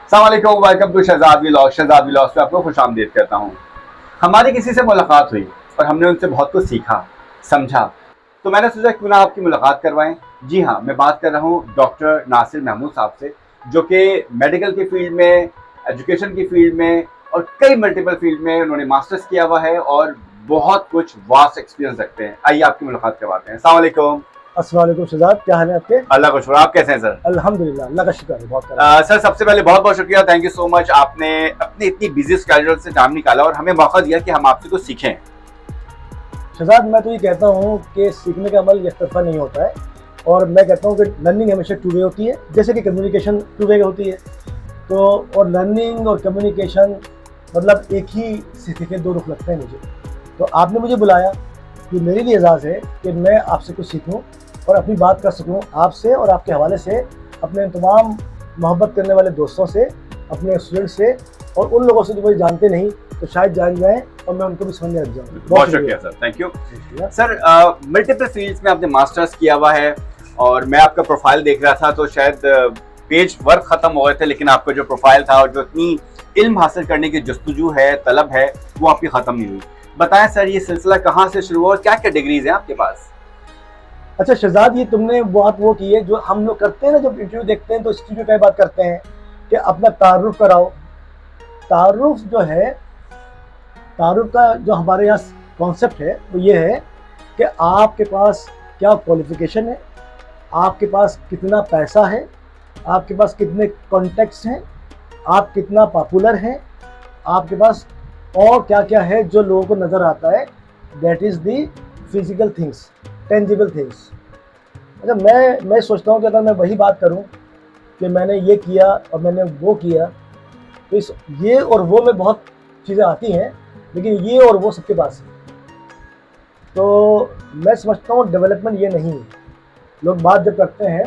अस्सलाम वालेकुम, welcome to Shahzad vlog. Shahzad vlogs पे आपको खुशामदीद करता हूँ। हमारी किसी से मुलाकात हुई और हमने उनसे बहुत कुछ सीखा, समझा, तो मैंने सोचा क्यों ना आपकी मुलाकात करवाएं। जी हाँ, मैं बात कर रहा हूँ डॉक्टर नासिर महमूद साहब से, जो कि मेडिकल की फील्ड में, एजुकेशन की फील्ड में और कई मल्टीपल फील्ड में उन्होंने मास्टर्स किया हुआ है और बहुत कुछ वास्ट एक्सपीरियंस रखते हैं। आइए आपकी मुलाकात करवाते हैं। अस्सलाम वालेकुम। अस्सलाम वालेकुम शहजाद, क्या हाल है आपके? अल्लाह का शुक्र, आप कैसे हैं सर? अल्हम्दुलिल्लाह, अल्लाह का शुक्र है, बहुत करम। सर, सबसे पहले बहुत बहुत शुक्रिया, थैंक यू सो मच। आपने अपनी इतनी बिजी स्केड्यूल से टाइम निकाला और हमें मौका दिया कि हम आपसे कुछ सीखें। शहजाद, मैं तो ये कहता हूँ कि सीखने का अमल एक तरफा नहीं होता है, और मैं कहता हूँ कि लर्निंग हमेशा टू वे होती है, जैसे कि कम्युनिकेशन टू वे होती है। तो और लर्निंग और कम्युनिकेशन मतलब एक ही सिक्के के दो रुख लगते हैं मुझे। तो आपने मुझे बुलाया, ये मेरे लिए एजाज़ है कि मैं आपसे कुछ सीखूं और अपनी बात कर सकूं आपसे और आपके हवाले से, अपने तमाम मोहब्बत करने वाले दोस्तों से, अपने स्टूडेंट से, और उन लोगों से जो मुझे जानते नहीं तो शायद जान जाएं और मैं उनको भी समझने लग जाऊँ। बहुत शुक्रिया sir, thank you sir. Multiple fields में आपने मास्टर्स किया हुआ है और मैं आपका प्रोफाइल देख रहा था तो शायद पेज वर्क खत्म हो गए थे, लेकिन आपका जो प्रोफाइल था और जो इतनी इल्म हासिल करने की जस्तजू है, तलब है, वो आपकी खत्म नहीं हुई। बताएं सर, ये सिलसिला कहाँ से शुरू हुआ और क्या क्या डिग्रीज हैं आपके पास? अच्छा शहजाद, ये तुमने बात वो की है जो हम लोग करते हैं ना, जब इंटरव्यू देखते हैं तो इंटरव्यू क्या बात करते हैं कि अपना तारुफ कराओ। तारुफ जो है, तारुफ का जो हमारे यहाँ कॉन्सेप्ट है वो ये है कि आपके पास क्या क्वालिफिकेशन है, आपके पास कितना पैसा है, आपके पास कितने कॉन्टेक्ट्स हैं, आप कितना पॉपुलर हैं, आपके पास और क्या क्या है जो लोगों को नज़र आता है। That is the physical things, tangible things. अच्छा, मैं सोचता हूँ कि अगर मैं वही बात करूँ कि मैंने ये किया और मैंने वो किया, तो इस ये और वो में बहुत चीज़ें आती हैं, लेकिन ये और वो सबके पास है। तो मैं समझता हूँ डेवलपमेंट ये नहीं है। लोग बात जब करते हैं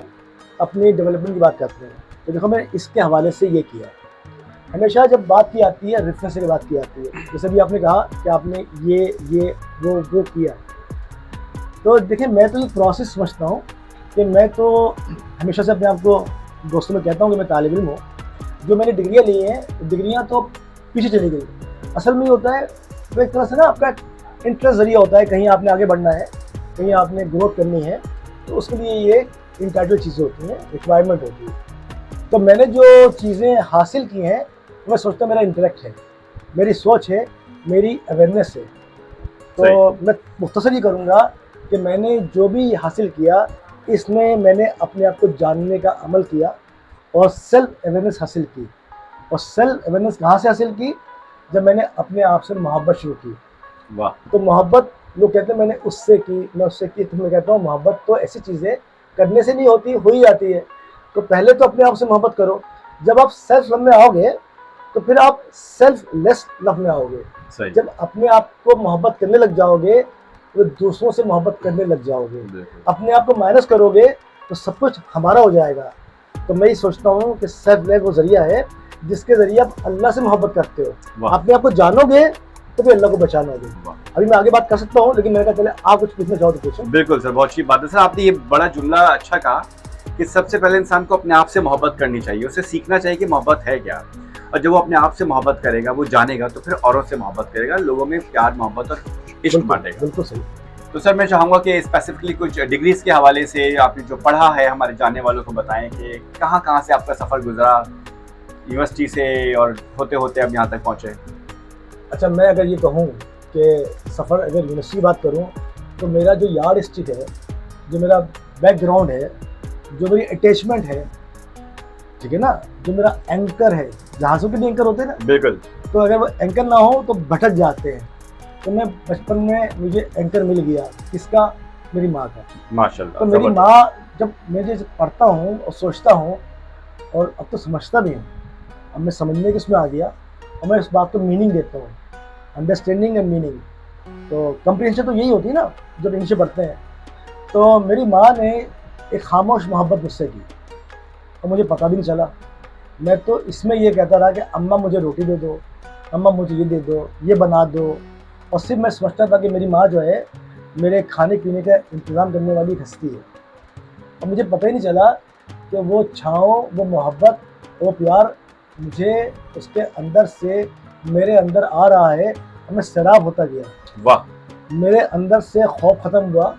अपनी डेवलपमेंट की बात करते हैं, तो देखो मैं इसके हवाले से ये किया। हमेशा जब बात की आती है रेफरेंस की बात की आती है, जैसे भी आपने कहा कि आपने ये वो किया, तो देखिए मैं तो ये प्रोसेस समझता हूँ कि मैं तो हमेशा से अपने आप को दोस्तों में कहता हूँ कि मैं तालिब इल्म हूँ। जो मैंने डिग्रियाँ ली हैं, डिग्रियाँ तो पीछे चली गई। असल में ये होता है, तो एक तरह से ना आपका इंटरेस्ट ज़रिया होता है, कहीं आपने आगे बढ़ना है, कहीं आपने ग्रोथ करनी है, तो उसके लिए ये इंटाइटल चीज़ें होती हैं, रिक्वायरमेंट होती है। तो मैंने जो चीज़ें हासिल की हैं, मैं सोचता हूँ मेरा इंटेलेक्ट है, मेरी सोच है, मेरी अवेयरनेस है। तो मैं मुख्तसर ये करूँगा कि मैंने जो भी हासिल किया, इसमें मैंने अपने आप को जानने का अमल किया और सेल्फ अवेयरनेस हासिल की। और सेल्फ अवेयरनेस कहाँ से हासिल की? जब मैंने अपने आप से मोहब्बत शुरू की। वाह। तो मोहब्बत, लोग कहते हैं मैंने उससे की, मैं उससे की, तो मैं कहता हूँ मोहब्बत तो ऐसी चीज़ है, करने से नहीं होती, हो ही जाती है। तो पहले तो अपने आप से मोहब्बत करो। जब आप सेल्फ लव में आओगे तो फिर आप सेल्फ लेस लव में आओगे। जब अपने आप को मोहब्बत करने लग जाओगे तो दूसरों से मोहब्बत करने लग जाओगे। अपने आप को माइनस करोगे तो सब कुछ हमारा हो जाएगा। तो मैं ये सोचता हूँ कि सेल्फ लव वो जरिया है जिसके जरिए आप अल्लाह से मोहब्बत करते हो। अपने आप को जानोगे तो फिर अल्लाह को पहचानोगे। अभी मैं आगे बात कर सकता हूँ, लेकिन मैंने कहा पहले आप कुछ पूछना चाहो तो पूछो। बिल्कुल सर, बहुत अच्छी बात है सर। आपने ये बड़ा जुमला अच्छा कहा कि सबसे पहले इंसान को अपने आप से मोहब्बत करनी चाहिए, उसे सीखना चाहिए कि मोहब्बत है क्या। और जब वो अपने आप से मोहब्बत करेगा, वो जानेगा, तो फिर औरों से मोहब्बत करेगा, लोगों में प्यार, मोहब्बत और इश्क बांटेगा। बिल्कुल सही। तो सर मैं चाहूँगा कि स्पेसिफिकली कुछ डिग्रीज के हवाले से आपने जो पढ़ा है हमारे जानने वालों को बताएं कि कहाँ कहाँ से आपका सफ़र गुजरा यूनिवर्सिटी से और होते होते अब यहाँ तक पहुँचे। अच्छा, मैं अगर ये कहूँ कि सफ़र, अगर यूनिवर्सिटी की बात करूँ, तो मेरा जो यार्ड स्टिक है, जो मेरा बैकग्राउंड है, जो मेरी अटैचमेंट है, ठीक है ना, जो मेरा एंकर है, जहाज़ों के भी एंकर होते हैं ना, बिल्कुल। तो अगर वो एंकर ना हो तो भटक जाते हैं। तो मैं बचपन में मुझे एंकर मिल गया, किसका? मेरी माँ का। माशाल्लाह। तो मेरी माँ, जब मैं जैसे पढ़ता हूँ और सोचता हूँ, और अब तो समझता भी हूँ, अब मैं समझने के उसमें आ गया और मैं इस बात को मीनिंग देता हूँ, अंडरस्टैंडिंग एंड मीनिंग। तो कम्प्रीहेंशन तो यही होती है ना जब इंग्लिश पढ़ते हैं। तो मेरी माँ ने एक खामोश मोहब्बत मुझसे की और मुझे पता भी नहीं चला। मैं तो इसमें ये कहता रहा कि अम्मा मुझे रोटी दे दो, अम्मा मुझे ये दे दो, ये बना दो। और सिर्फ मैं समझता था कि मेरी माँ जो है मेरे खाने पीने का इंतज़ाम करने वाली एक हस्ती है। और मुझे पता ही नहीं चला कि वो छाँव, वो मोहब्बत, वो प्यार मुझे उसके अंदर से मेरे अंदर आ रहा है, मैं सैराब होता गया। वाह। मेरे अंदर से खौफ ख़त्म हुआ,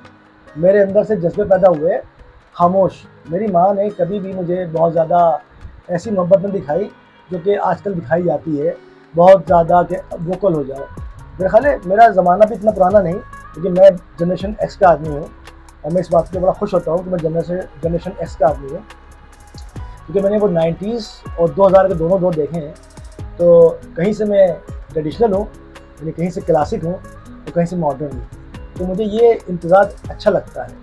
मेरे अंदर से जज्बे पैदा हुए। खामोश, मेरी माँ ने कभी भी मुझे बहुत ज़्यादा ऐसी मोहब्बत नहीं दिखाई जो कि आजकल दिखाई जाती है, बहुत ज़्यादा कि वोकल हो जाओ। मेरा ख्याल है मेरा ज़माना भी इतना पुराना नहीं, लेकिन मैं जनरेशन एक्स का आदमी हूँ और मैं इस बात पे बड़ा खुश होता हूँ कि मैं जनरेशन एक्स का आदमी हूँ, क्योंकि मैंने वो 90s और 2000 के दोनों दौर देखे हैं। तो कहीं से मैं ट्रेडिशनल हूँ, यानी कहीं से क्लासिक हूँ और कहीं से मॉडर्न हूँ, तो मुझे ये इम्तज़ाज अच्छा लगता है।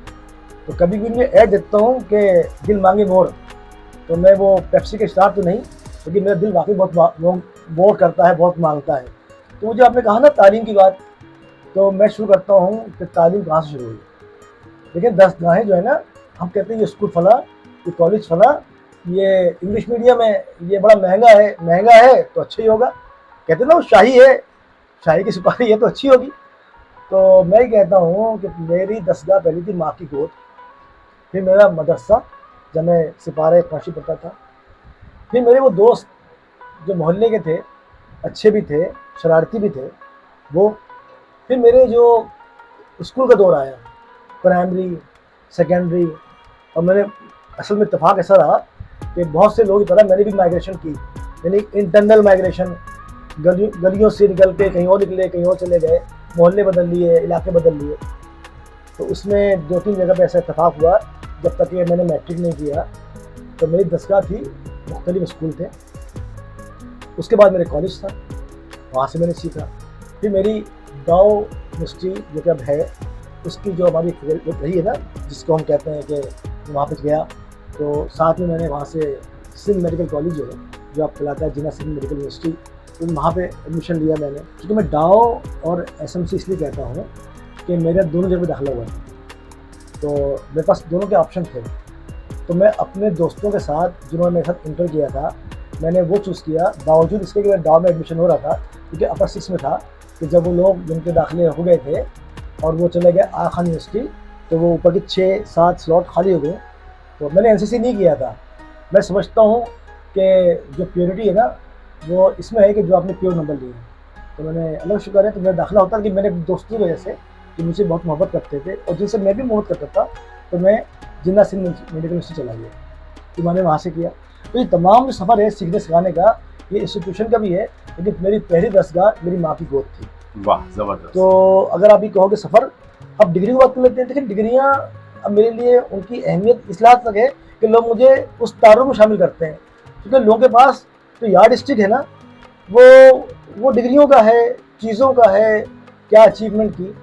तो कभी भी मैं ऐड देखता हूँ कि दिल मांगे मोर, तो मैं वो पेप्सी के स्टार तो नहीं, लेकिन मेरा दिल वाकई बहुत मोर करता है, बहुत मांगता है। तो मुझे आपने कहा ना तालीम की बात, तो मैं शुरू करता हूँ कि तालीम कहाँ से शुरू हुई। देखिए दस्तगाहें जो है ना, हम कहते हैं ये स्कूल फला, ये कॉलेज फला, ये इंग्लिश मीडियम है, ये बड़ा महंगा है तो अच्छा ही होगा। कहते हैं ना वो शाही है, शाही की सुपारी है तो अच्छी होगी। तो मैं ही कहता हूँ कि मेरी दस्तगाह पहली थी माँ की गोद, फिर मेरा मदरसा जब मैं सिपारे ख्वाशी पढ़ता था, फिर मेरे वो दोस्त जो मोहल्ले के थे, अच्छे भी थे, शरारती भी थे वो, फिर मेरे जो स्कूल का दौर आया, प्राइमरी, सेकेंडरी, और मैंने असल में इत्तेफाक ऐसा रहा कि बहुत से लोगों की तरह मैंने भी माइग्रेशन की, यानी इंटरनल माइग्रेशन, गलियों से निकल के कहीं और निकले, कहीं और चले गए, मोहल्ले बदल लिए, इलाके बदल लिए। तो उसमें 2-3 जगह पे ऐसा इत्तेफाक हुआ, जब तक ये मैंने मैट्रिक नहीं किया। तो मेरी दस्तगाह थी, मुख्तलिफ स्कूल थे, उसके बाद मेरे कॉलेज था, वहाँ से मैंने सीखा। फिर मेरी दाओ यूनिवर्सिटी जो कि अब है, उसकी जो हमारी रही है ना, जिसको हम कहते हैं कि वहाँ पे गया, तो साथ में मैंने वहाँ से सिंध मेडिकल कॉलेज जो है, जो आप कहलाता है जिन्ना सिंध मेडिकल यूनिवर्सिटी, तो वहाँ पे एडमिशन लिया मैंने। क्योंकि मैं डाओ और एसएमसी इसलिए कहता हूँ कि मेरे दोनों जगह दाखिला हुआ था, तो मेरे पास दोनों के ऑप्शन थे। तो मैं अपने दोस्तों के साथ जिन्होंने मेरे साथ इंटर किया था, मैंने वो चूज़ किया, बावजूद इसके कि मेरा डाव में एडमिशन हो रहा था, क्योंकि अपर 6 में था कि जब वो लोग जिनके दाखिले हो गए थे और वो चले गए आगा खान यूनिवर्सिटी, तो वो ऊपर के 6-7 स्लॉट खाली हो गए। तो मैंने एनसीसी नहीं किया था। मैं समझता हूँ कि जो प्योरिटी है ना, वो इसमें है कि जो आपने प्योर नंबर लिए। तो मैंने अल्लाह का शुक्र है तो मेरा दाखिला होता कि मेरे दोस्तों की वजह से, जो मुझसे बहुत मोहब्बत करते थे और जिनसे मैं भी मोहब्बत करता था, तो मैं जिन्ना सिंध मेडिकल यूनिवर्सिटी चला गया, तो मैंने वहाँ से किया। तो ये तमाम जो सफ़र है सीखने सिखाने का, ये इंस्टीट्यूशन का भी है, लेकिन मेरी पहली दस्तगाह मेरी माँ की गोद थी। वाह, ज़बरदस्त। तो अगर आप ये कहोगे सफ़र, अब डिग्री की बात कर लेते हैं। देखिए डिग्रियाँ अब मेरे लिए उनकी अहमियत इस लिहाज तक है कि लोग मुझे उस तारुफ में शामिल करते हैं, क्योंकि लोगों के पास जो यार्ड स्टिक है ना, वो डिग्रियों का है, चीज़ों का है, क्या अचीवमेंट की।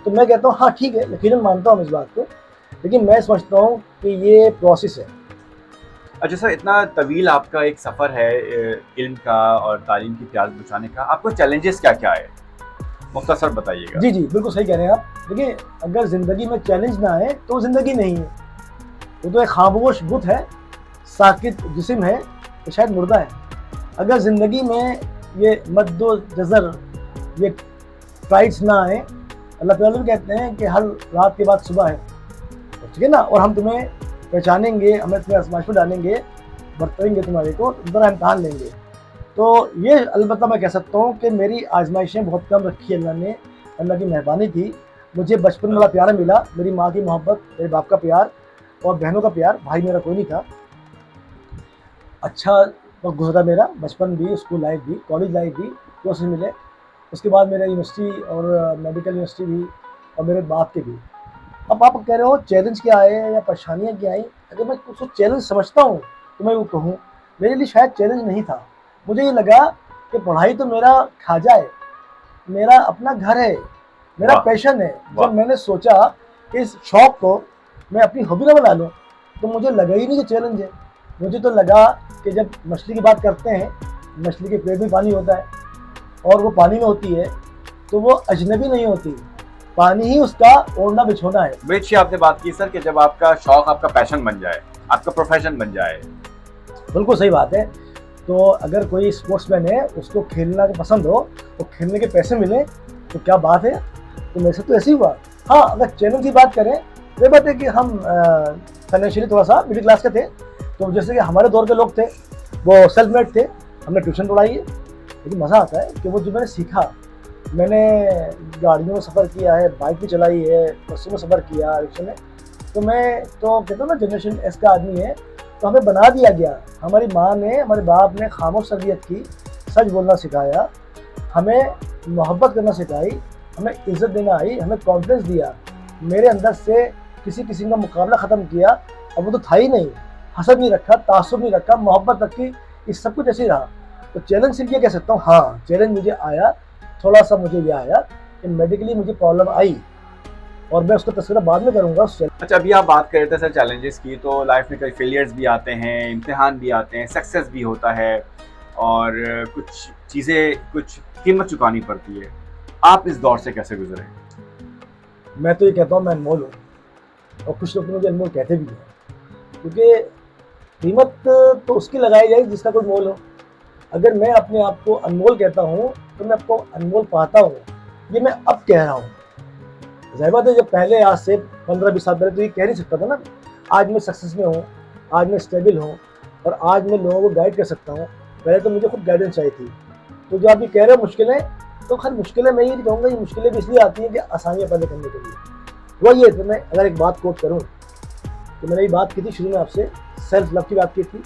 तो मैं कहता हूँ हाँ ठीक है, यकीनन मानता हूँ इस बात को, लेकिन मैं समझता हूँ कि ये प्रोसेस है। अच्छा सर, इतना तवील आपका एक सफ़र है इल्म का और तालीम की प्यास बुझाने का, आपको चैलेंजेस क्या क्या है, मुख्तसर बताइएगा। जी बिल्कुल सही कह रहे हैं आप। देखिए अगर ज़िंदगी में चैलेंज ना आए तो ज़िंदगी नहीं है, वो तो एक खामोश बुत है, साकित जिस्म है, तो शायद मुर्दा है। अगर ज़िंदगी में ये मद्दो जज़र, ये फ्लाइट्स ना आए, अल्लाह ताला भी कहते हैं कि हर रात के बाद सुबह है, ठीक है ना, और हम तुम्हें पहचानेंगे, हमें तुम्हें आजमाइश में डालेंगे, बरतरेंगे तुम्हारे को, तुम्हारा इम्तहान लेंगे। तो ये अलबत्ता मैं कह सकता हूँ कि मेरी आजमाइशें बहुत कम रखी अल्लाह ने, अल्लाह की मेहरबानी थी। मुझे बचपन में बड़ा प्यार मिला, मेरी माँ की मोहब्बत, मेरे बाप का प्यार और बहनों का प्यार, भाई मेरा कोई नहीं था। अच्छा वक्त गुजरा मेरा, बचपन भी, स्कूल लाइफ भी, कॉलेज लाइफ भी, दोस्त मिले। उसके बाद मेरा यूनिवर्सिटी और मेडिकल यूनिवर्सिटी भी, और मेरे बाप के भी। अब आप कह रहे हो चैलेंज क्या आए या परेशानियाँ क्या आई, अगर मैं उसको चैलेंज समझता हूँ तो मैं वो कहूँ, मेरे लिए शायद चैलेंज नहीं था। मुझे ये लगा कि पढ़ाई तो मेरा खाजा है, मेरा अपना घर है, मेरा पैशन है। जब मैंने सोचा कि इस शौक़ को मैं अपनी हॉबी ना बना लूँ, तो मुझे लगा ही नहीं कि चैलेंज है। मुझे तो लगा कि जब मछली की बात करते हैं, मछली के पेट में पानी होता है और वो पानी में होती है, तो वो अजनबी नहीं होती, पानी ही उसका ओढ़ना बिछोना है। बड़ी अच्छी आपने बात की सर कि जब आपका शौक आपका पैशन बन जाए, आपका प्रोफेशन बन जाए। बिल्कुल सही बात है। तो अगर कोई स्पोर्ट्समैन है, उसको खेलना पसंद हो और खेलने के पैसे मिले तो क्या बात है। तो मेरे से तो ऐसे ही हुआ। हाँ अगर चैलेंज की बात करें, ये बात है कि हम फाइनेंशियली थोड़ा सा मिडिल क्लास के थे, तो जैसे कि हमारे दौर के लोग थे वो सेल्फ मेड थे, हमने ट्यूशन पढ़ाई है, लेकिन मज़ा आता है कि वो जो मैंने सीखा, मैंने गाड़ियों में सफ़र किया है, बाइक भी चलाई है, बसों में सफ़र किया, रिक्शे में, तो मैं तो कहता हूँ ना जनरेशन एस का आदमी है, तो हमें बना दिया गया। हमारी माँ ने, हमारे बाप ने खामोश तरबियत की, सच बोलना सिखाया, हमें मोहब्बत करना सिखाई, हमें इज़्ज़त देना आई, हमें कॉन्फिडेंस दिया, मेरे अंदर से किसी किसी का मुकाबला ख़त्म किया, और वो तो था ही नहीं, हसद नहीं रखा, तासुब नहीं रखा, मोहब्बत रखी, इस सब कुछ ऐसे ही रहा। तो चैलेंज सिर्फ ये कह सकता हूँ, हाँ चैलेंज मुझे आया, थोड़ा सा मुझे ये आया कि मेडिकली मुझे प्रॉब्लम आई, और मैं उसका तस्वीर बाद में करूँगा उस challenge। अच्छा, अभी आप बात कर रहे थे सर चैलेंजेस की, तो लाइफ में कई फेलियर्स भी आते हैं, इम्तिहान भी आते हैं, सक्सेस भी होता है, और कुछ चीज़ें, कुछ कीमत चुकानी पड़ती है। आप इस दौर से कैसे गुजरे? मैं तो ये कहता हूँ मैं अनमोल हूँ, और कुछ लोग तो मुझे अनमोल कहते भी हैं, क्योंकि कीमत तो उसकी लगाई जाए जिसका कोई मोल हो। अगर मैं अपने आप को अनमोल कहता हूँ तो मैं आपको अनमोल पाता हूँ, ये मैं अब कह रहा हूँ। ज़ाहिर बात है, जब पहले आज से 15-20 साल पहले तो ये कह नहीं सकता था ना। आज मैं सक्सेस में हूँ, आज मैं स्टेबल हूँ, और आज मैं लोगों को गाइड कर सकता हूँ। पहले तो मुझे खुद गाइडेंस चाहिए थी। तो जो आप ये कह रहे हो मुश्किलें, तो खैर मुश्किलें मैं ये नहीं कहूँगा, ये मुश्किलें भी इसलिए आती हैं कि आसानियाँ पैदा करने के लिए। वो ये तो मैं अगर एक बात कोट करूँ, तो मैंने ये बात की थी शुरू में आपसे, सेल्फ लव की बात की थी,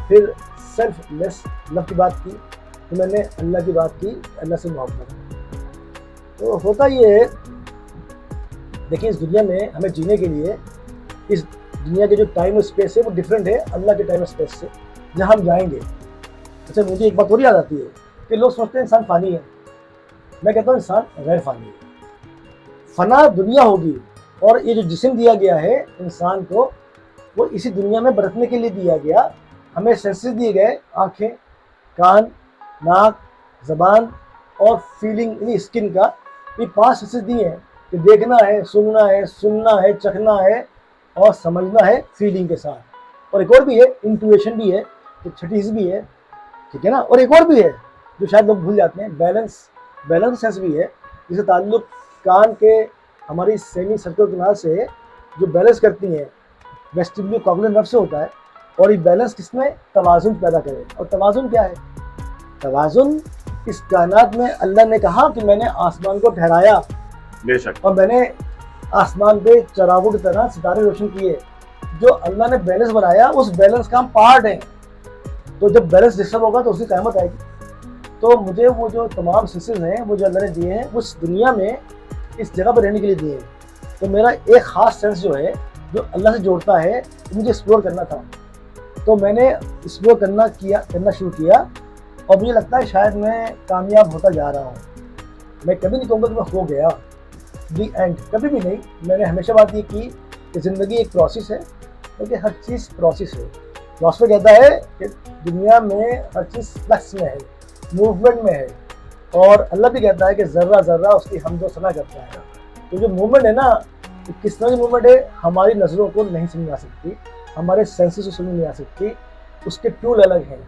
फिर सेल्फ लेस लव की बात की, तो मैंने अल्लाह की बात की, अल्लाह से मोहब्बत। तो होता ये है, देखिए इस दुनिया में हमें जीने के लिए, इस दुनिया के जो टाइम और स्पेस है वो डिफरेंट है अल्लाह के टाइम और स्पेस से, जहाँ हम जाएंगे। अच्छा, मुझे एक बात और याद आती है कि लोग सोचते हैं इंसान फ़ानी है, मैं कहता हूँ इंसान गैर फ़ानी है। फ़ना दुनिया होगी, और ये जो जिस्म दिया गया है इंसान को, वो इसी दुनिया में बरतने के लिए दिया गया। हमें सेंसेस दिए गए, आँखें, कान, नाक, ज़बान और फीलिंग, यानी स्किन का, ये 5 सेंसेस दिए हैं कि देखना है, सुनना है, चखना है, और समझना है फीलिंग के साथ। और एक और भी है, इंट्यूशन भी है, तो छठी चीज़ भी है, ठीक है ना। और एक और भी है जो शायद लोग भूल जाते हैं, बैलेंस सेंस भी है, जिससे ताल्लुक कान के हमारी सेमी सर्कुलर कैनाल से जो बैलेंस करती हैं वेस्टिबुलर कॉग्निटिव नर्व से होता है। और ये बैलेंस किसमें, तवाज़ुन पैदा करे। और तवाज़ुन क्या है? तवाज़ुन इस कायनात में अल्लाह ने कहा कि मैंने आसमान को ठहराया, बेशक, और मैंने आसमान पे चरागों की तरह सितारे रोशन किए। जो अल्लाह ने बैलेंस बनाया, उस बैलेंस का हम पार्ट हैं। तो जब बैलेंस डिस्टर्ब होगा तो उसकी क़यामत आएगी। तो मुझे वो जो तमाम सेंसेस हैं, वो जो अल्लाह ने दिए हैं, उस दुनिया में इस जगह पर रहने के लिए दिए हैं। तो मेरा एक ख़ास सेंस जो है, जो अल्लाह से जोड़ता है, तो मुझे एक्सप्लोर करना था। तो मैंने एक्सप्लोर करना शुरू किया, और मुझे लगता है शायद मैं कामयाब होता जा रहा हूँ। मैं कभी नहीं कहूँगा कि मैं हो गया, दी एंड, कभी भी नहीं। मैंने हमेशा बात ये की कि ज़िंदगी एक प्रोसेस है, क्योंकि हर चीज़ प्रोसेस है। फिलोसफर कहता है कि दुनिया में हर चीज़ फ्लक्स में है, मूवमेंट में है, और अल्लाह भी कहता है कि ज़र्रा ज़र्रा उसकी हमदो सना करता है। तो जो मूवमेंट है ना, तो किस तरह की मूवमेंट है, हमारी नज़रों को नहीं समझ आ सकती, हमारे सेंसेस को समझ नहीं आ सकती, उसके टूल अलग हैं।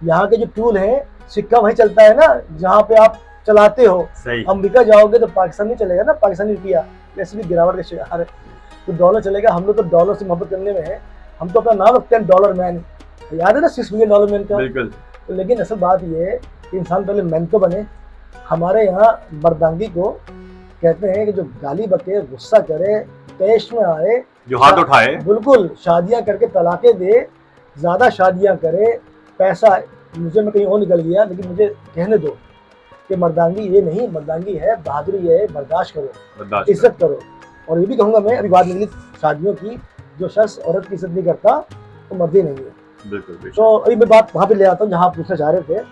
यहाँ के जो टूल हैं, सिक्का वहीं चलता है ना जहाँ पे आप चलाते हो। सही। अमेरिका जाओगे तो पाकिस्तान नहीं चलेगा ना, पाकिस्तानी रुपया वैसे भी गिरावट का शिकार है, तो डॉलर चलेगा। हम लोग तो डॉलर से मोहब्बत करने में है, हम तो अपना नाम रखते हैं डॉलर मैन। याद है ना $6 मिलियन मैन का? बिल्कुल। तो लेकिन असल बात ये है कि इंसान पहले मैन तो बने। हमारे यहाँ मर्दांगी को कहते हैं कि जो गाली बके, गुस्सा करे, पेश में आए, जो हाथ उठाए, बिल्कुल शादियाँ करके तलाक़ें दे, ज़्यादा शादियाँ करे, पैसा, मुझे मैं कहीं और निकल गया, लेकिन मुझे कहने दो कि मर्दांगी ये नहीं, मर्दांगी है बहादुरी, ये है बर्दाश्त करो, इज्जत करो। और ये भी कहूँगा मैं, अभी बात निकली शादियों की, जो शख्स औरत की इज्जत नहीं करता तो मर्द ही नहीं है। बिल्कुल। तो अभी मैं बात वहाँ पे ले आता हूँ जहाँ आप पूछना चाह रहे थे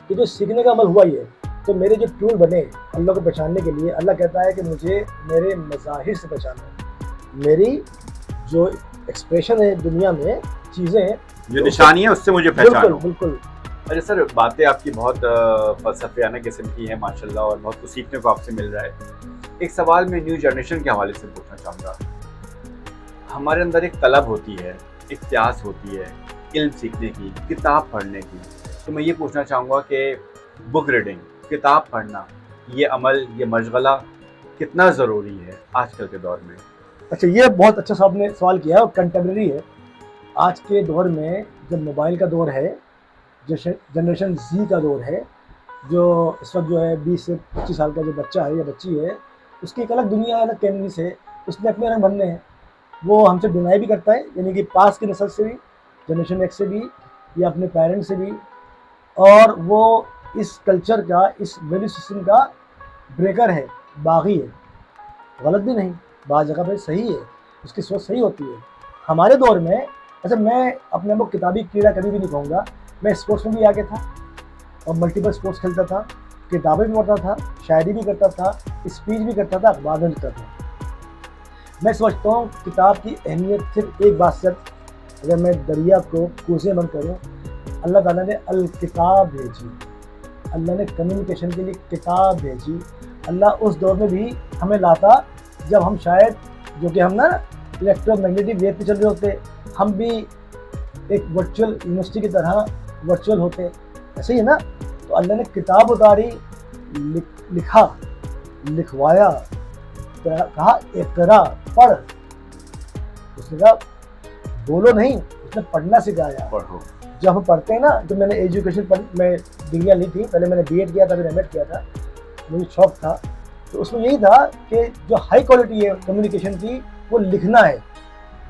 कि जो सीखने का अमल हुआ ये, तो मेरे जो टूल बने अल्लाह को पहचानने के लिए, अल्लाह कहता है कि मुझे मेरे मज़ाहिर से पहचानो, मेरी जो एक्सप्रेशन है दुनिया में, चीज़ें जो निशानी है उससे मुझे पहचानो। बिल्कुल। अरे सर, बातें आपकी बहुत फ़लसफ़ियाना किस्म की है माशाल्लाह, और बहुत कुछ सीखने को आपसे मिल रहा है। एक सवाल मैं न्यू जनरेशन के हवाले से पूछना चाहूँगा। हमारे अंदर एक तलब होती है, एक प्यास होती है इल्म सीखने की, किताब पढ़ने की। तो मैं ये पूछना चाहूँगा कि बुक रीडिंग, किताब पढ़ना, ये अमल, ये मशगला कितना ज़रूरी है आजकल के दौर में? अच्छा, ये बहुत अच्छा सा आपने सवाल किया है, और कंटेम्प्रेरी है। आज के दौर में जब मोबाइल का दौर है, जनरेशन जी का दौर है, जो इस वक्त जो है 20 से 25 साल का जो बच्चा है या बच्ची है, उसकी एक अलग दुनिया है, अलग कैनवस है, उसने अपने रंग भरने हैं। वो हमसे डिनाई भी करता है, यानी कि पास की नस्ल से भी, जनरेशन एक्स से भी या अपने पेरेंट्स से भी, और वो इस कल्चर का, इस वैल्यू सिस्टम का ब्रेकर है, बागी है। गलत भी नहीं, बाज़ जगह पे सही है, उसकी सोच सही होती है। हमारे दौर में अच्छा, मैं अपने आप को किताबी कीड़ा कभी भी नहीं कहूँगा, मैं स्पोर्ट्स में भी आगे था और मल्टीपल स्पोर्ट्स खेलता था, किताबें भी पढ़ता था, शायरी भी करता था, स्पीच भी करता था, अखबार में लिखता था। मैं समझता हूँ किताब की अहमियत सिर्फ एक बात से, अगर मैं दरिया को कोसे बंद करूँ, अल्लाह ताला ने अल किताब भेजी, अल्लाह ने कम्युनिकेशन के लिए किताब भेजी। अल्लाह उस दौर में भी हमें लाता जब हम शायद, जो कि हम ना इलेक्ट्रोमैग्नेटिक वेव पे चल रहे होते, हम भी एक वर्चुअल यूनिवर्सिटी की तरह वर्चुअल होते, ऐसे ही है ना। तो अल्लाह ने किताब उतारी, लिखा, लिखवाया, कहा इक़रा, पढ़। उसने कहा बोलो नहीं, उसने पढ़ना सिखाया। पढ़ो। जब हम पढ़ते हैं ना, तो मैंने एजुकेशन मैं डिग्रियाँ ली थी, पहले मैंने बीएड किया था, फिर एमएड किया था, मुझे शौक था। तो उसमें यही था कि जो हाई क्वालिटी है कम्युनिकेशन की, वो लिखना है।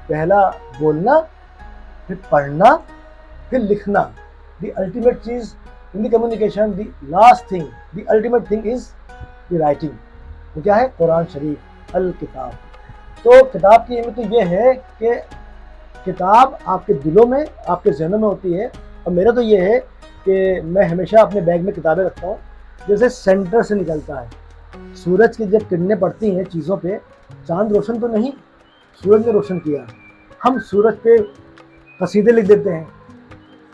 पहला बोलना, फिर पढ़ना, फिर लिखना। The ultimate cheese in the communication, the last thing, the ultimate thing is the writing. वो क्या है? कुरान शरीफ, अल किताब। तो किताब की अहमियत तो ये है कि किताब आपके दिलों में, आपके जहनों में होती है। और मेरा तो ये है कि मैं हमेशा अपने बैग में किताबें रखता हूँ। जैसे सेंटर से निकलता है, सूरज की जब किरणें पड़ती हैं चीज़ों पे, चांद रोशन तो नहीं, सूरज ने रोशन किया। हम सूरज पे कसीदे लिख देते हैं,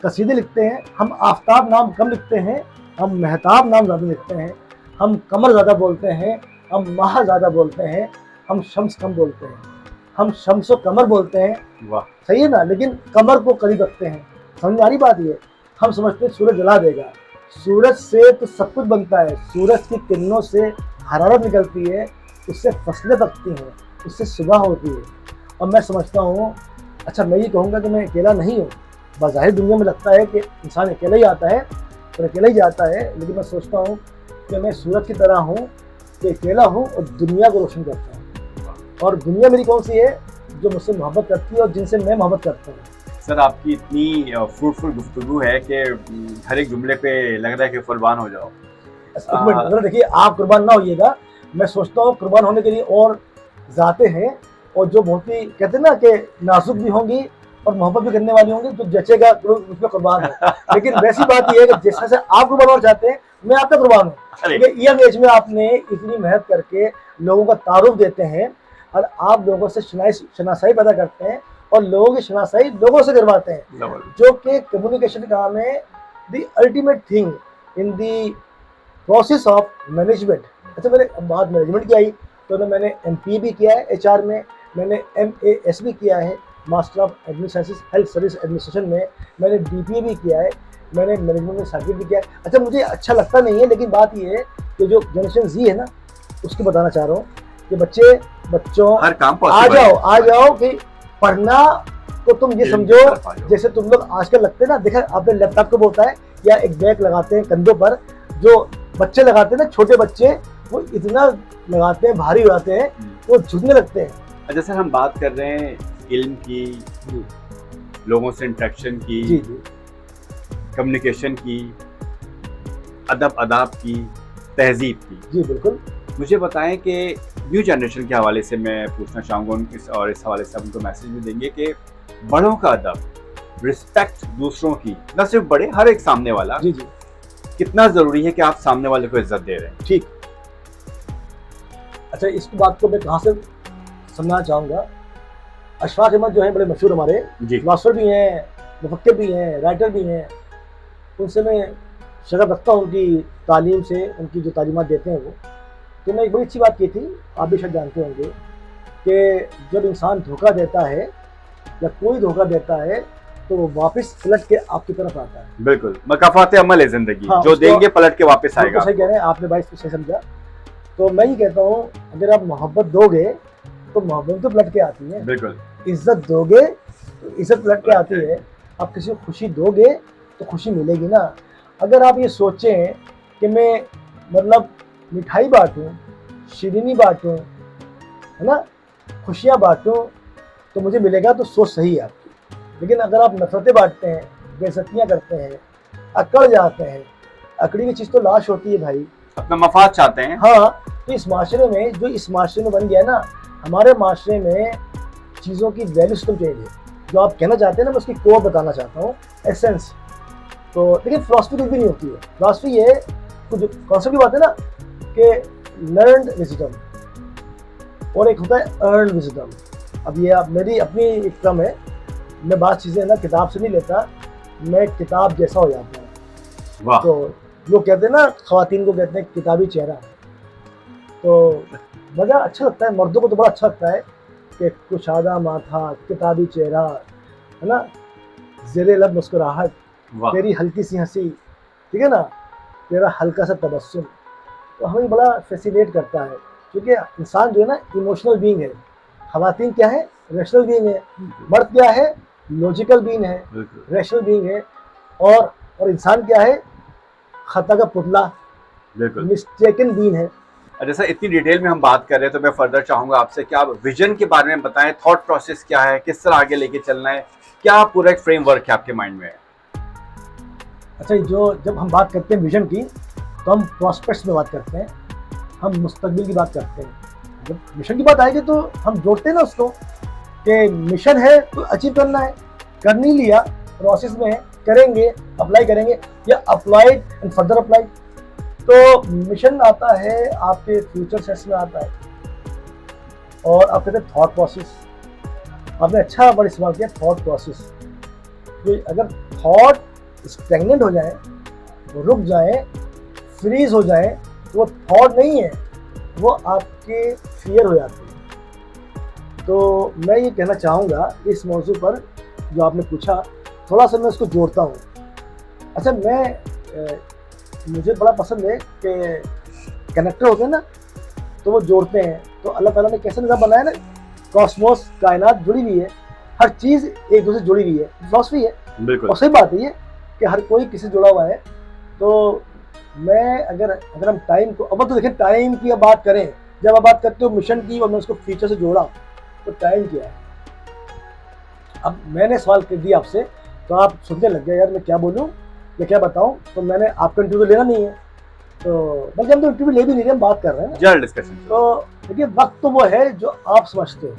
कसीदे लिखते हैं। हम आफताब नाम कम लिखते हैं, हम महताब नाम ज़्यादा लिखते हैं। हम कमर ज़्यादा बोलते हैं, हम माह ज़्यादा बोलते हैं। हम शम्स कम बोलते हैं, हम शम्स और कमर बोलते हैं। वाह, सही है ना, लेकिन कमर को करीब रखते हैं। समझ आ रही बात? ये हम समझते हैं सूरज जला देगा। सूरज से तो सब कुछ बनता है, सूरज की किरणों से हरारत निकलती है, उससे फसलें पकती हैं, उससे सुबह होती है। और मैं समझता हूँ, अच्छा मैं ये कहूँगा कि मैं अकेला नहीं हूँ। बाज़ाहिर दुनिया में लगता है कि इंसान अकेला ही आता है और अकेला ही जाता है, लेकिन मैं सोचता हूँ कि मैं सूरज की तरह हूँ कि अकेला हूँ और दुनिया को रोशन करता हूँ। और दुनिया मेरी कौन सी है? जो मुझसे मोहब्बत करती है और जिनसे मैं मोहब्बत करता हूँ। सर आपकी इतनी फ्रूटफुल गुफ्तगू है कि हर एक जुमले पे लग रहा है कि कुर्बान हो जाओ। एक मिनट, अगर देखिए आप कुर्बान ना होइएगा, मैं सोचता हूँ कुर्बान होने के लिए और जाते हैं, और जो बहुत ही कहते हैं ना कि नाजुक भी होंगी और मोहब्बत भी करने वाली होंगी, जो जचेगा उसमें कुर्बान हो। लेकिन वैसी बात यह है कि जैसे आप कुर्बान होना चाहते हैं, मैं आपका कुर्बान हूँ। क्योंकि यंग एज में आपने इतनी मेहनत करके लोगों का तारुफ देते हैं और आप लोगों से शनासाई पैदा करते हैं और लोगों की शनासाई लोगों से करवाते हैं, जो कि कम्युनिकेशन का काम है, the ultimate thing in the process of management. अच्छा, मैंने बात मैनेजमेंट की आई तो मैंने MPA भी किया है HR में, मैंने MAS भी किया है, master of administration health service administration में, मैंने DPA भी किया है, मैंने मैनेजमेंट में सर्टिफिकेट भी किया है। अच्छा, मुझे अच्छा लगता नहीं है, लेकिन बात ये है कि जो जनरेशन Z है ना, उसको बताना चाह रहा हूँ कि बच्चों हर काम आ जाओ कि पढ़ना तो तुम ये समझो जैसे तुम लोग आजकल लगते हैं ना, देखा आपने लैपटॉप को बोलता है या एक बैग लगाते हैं कंधों पर, जो बच्चे लगाते हैं ना, छोटे बच्चे, वो इतना लगाते हैं, भारी लगाते हैं, वो झुकने लगते हैं। अच्छा सर, हम बात कर रहे हैं इल्म की, लोगों से इंटरेक्शन की, कम्युनिकेशन की, अदब अदाब की, तहजीब की। जी बिल्कुल। मुझे बताएं कि न्यू जनरेशन के हवाले से मैं पूछना चाहूँगा और इस हवाले से उनको मैसेज भी देंगे कि बड़ों का अदब, रिस्पेक्ट दूसरों की, न सिर्फ बड़े, हर एक सामने वाला, जी कितना ज़रूरी है कि आप सामने वाले को इज्जत दे रहे हैं। ठीक। अच्छा, इस बात को मैं कहाँ से समझना चाहूँगा, अशफाक अहमद जो है बड़े मशहूर हमारे फिलोसफर भी हैं, मुफक्किर भी हैं, राइटर भी हैं, उनसे मैं शगफ रखता हूँ उनकी तालीम से, उनकी जो तालीमात देते हैं वो। तो मैं एक बड़ी अच्छी बात की थी, आप भी शायद जानते होंगे, कि जब इंसान धोखा देता है या कोई धोखा देता है तो वो वापस पलट के आपकी तरफ आता है। बिल्कुल, मकाफात अमल है जिंदगी। हाँ, जो देंगे पलट के वापस आएगा। सही कह रहे हैं आपने भाई, इसको सही समझा। तो मैं ये कहता हूँ, अगर आप मोहब्बत दोगे तो मोहब्बत तो पलट के आती है। बिल्कुल। इज्जत दोगे तो इज्जत पलट के आती है। आप किसी को खुशी दोगे तो खुशी मिलेगी ना। अगर आप ये सोचें कि मैं मतलब मिठाई बांटूं, शीरीनी बांटूं, है ना, खुशियाँ बांटूं, तो मुझे मिलेगा, तो सोच सही है आपकी। लेकिन अगर आप नफरतें बांटते हैं, बेइज्जतियाँ करते हैं, अकड़ जाते हैं, अकड़ी की चीज़ तो लाश होती है भाई। अपना मफाद चाहते हैं। हाँ, तो इस माशरे में, जो इस माशरे में बन गया ना, हमारे माशरे में चीज़ों की वैल्यू सिस्टम चेंज है। जो आप कहना चाहते हैं ना, मैं उसकी कोर बताना चाहता हूँ, एसेंस। तो लेकिन फिलॉसफी कुछ भी नहीं होती है। फिलॉसफी ये कुछ कॉन्सेप्ट की बात है ना कि लर्नड विजडम और एक होता है अर्न विजडम। अब ये मेरी अपनी एक क्रम है, मैं बात चीज़ें ना किताब से नहीं लेता, मैं किताब जैसा हो जाता हूँ। वाह। तो लोग कहते हैं ना, ख़वातीन को कहते हैं किताबी चेहरा। तो बड़ा अच्छा लगता है, मर्दों को तो बड़ा अच्छा लगता है कि कुशादा माथा, किताबी चेहरा, है ना, ज़ेरे लब मुस्कुराहट, वाह। तेरी हल्की सी हंसी, ठीक है ना, तेरा हल्का सा तबस्सुम, तो हमें बड़ा फैसिनेट करता है। क्योंकि इंसान जो है ना इमोशनल बीइंग है। ख़वातीन क्या है? रैशनल बीइंग है। मर्द क्या है? लॉजिकल बीइंग है, बिल्कुल रैशनल बीइंग है। और इंसान क्या है? खता का पुतला, बिल्कुल। मिस्टेकन बीइंग है। जैसा इतनी डिटेल में हम बात कर रहे हैं, तो मैं फर्दर चाहूंगा आपसे कि आप विजन के बारे में बताएं। थॉट प्रोसेस क्या है, किस तरह आगे लेके चलना है, क्या पूरा एक फ्रेमवर्क है आपके माइंड में? अच्छा, जो जब हम बात करते हैं विजन की, तो हम प्रॉस्पेक्ट्स में बात करते हैं, हम मुस्तकबिल की बात करते हैं। जब मिशन की बात आएगी तो हम जोड़ते हैं ना उसको कि मिशन है तो अचीव करना है, कर नहीं लिया, प्रोसेस में है, करेंगे, अप्लाई करेंगे, या अप्लाइड एंड फर्दर अप्लाइड। तो मिशन आता है आपके फ्यूचर सेंस में आता है। और आप कहते हैं थॉट प्रोसेस, आपने अच्छा वर्ड इस्तेमाल किया, थॉट प्रोसेस। तो अगर थॉट स्टेगनेंट हो जाए, रुक जाए, फ्रीज हो जाए, तो वो थॉट नहीं है, वो आपके फियर हो जाते हैं। तो मैं ये कहना चाहूँगा इस मौजू पर जो आपने पूछा, थोड़ा सा मैं उसको जोड़ता हूँ। अच्छा, मुझे बड़ा पसंद है कि कनेक्टर होते हैं ना, तो वो जोड़ते हैं। तो अल्लाह ताला ने कैसे निज़ाम बनाया ना, कॉस्मोस, कायनात जुड़ी हुई है, हर चीज़ एक दूसरे से जुड़ी हुई है, फिलॉसफी है। बिल्कुल। और सही बात है ये कि हर कोई किसी से जुड़ा हुआ है। तो मैं अगर हम टाइम को, अब तो देखें, टाइम की अब बात करें, जब आप बात करते हो मिशन की और मैं उसको फ्यूचर से जोड़ा, तो टाइम क्या है? अब मैंने सवाल कर दिया आपसे, तो आप सुनने लग गए, यार मैं क्या बोलूँ या क्या बताऊँ। तो मैंने आपका इंटरव्यू लेना नहीं है, तो बल्कि हम तो इंटरव्यू ले भी नहीं रहे, हम बात कर रहे हैं ना, जनरल डिस्कशन। तो देखिए, वक्त तो वो है जो आप समझते हो।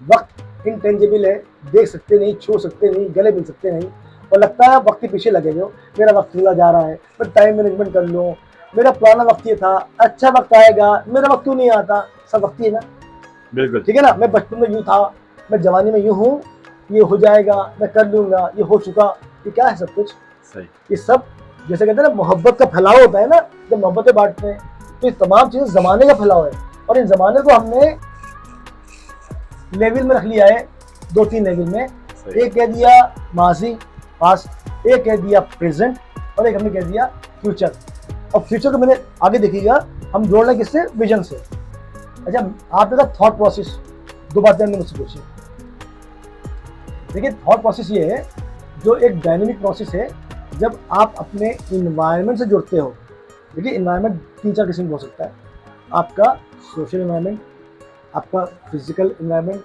वक्त इनटेंजिबल है, देख सकते नहीं, छू सकते नहीं, गले मिल सकते नहीं, और लगता है वक्त के पीछे लगे हो, मेरा वक्त चला जा रहा है, मैं टाइम मैनेजमेंट कर लूँ, मेरा पुराना वक्त ये था, अच्छा वक्त आएगा, मेरा वक्त क्यों नहीं आता? सब वक्त ही है ना, बिल्कुल ठीक है ना। मैं बचपन में यूँ था, मैं जवानी में यूँ हूँ, ये हो जाएगा, मैं कर लूँगा, ये हो चुका, ये क्या है सब कुछ? सही। ये सब जैसे कहते हैं ना, मोहब्बत का फैलाव होता है ना, जब मोहब्बतें बांटते हैं, तो ये तमाम चीज़ें ज़माने का फैलाव है। और इन ज़माने को हमने लेवल में रख लिया है, 2-3 लेवल में। एक कह दिया माजी, पास्ट, एक कह दिया प्रेजेंट, और एक हमने कह दिया फ्यूचर। और फ्यूचर को मैंने आगे देखिएगा, हम जोड़ रहे किससे? विजन से। अच्छा, आपने कहा थॉट प्रोसेस, दो बातें हमने मुझसे पूछी। देखिए, थॉट प्रोसेस ये है जो एक डायनेमिक प्रोसेस है, जब आप अपने इन्वायरमेंट से जुड़ते हो। देखिए, इन्वायरमेंट 3-4 किस्म का हो सकता है। आपका सोशल इन्वायरमेंट, आपका फिजिकल इन्वायरमेंट,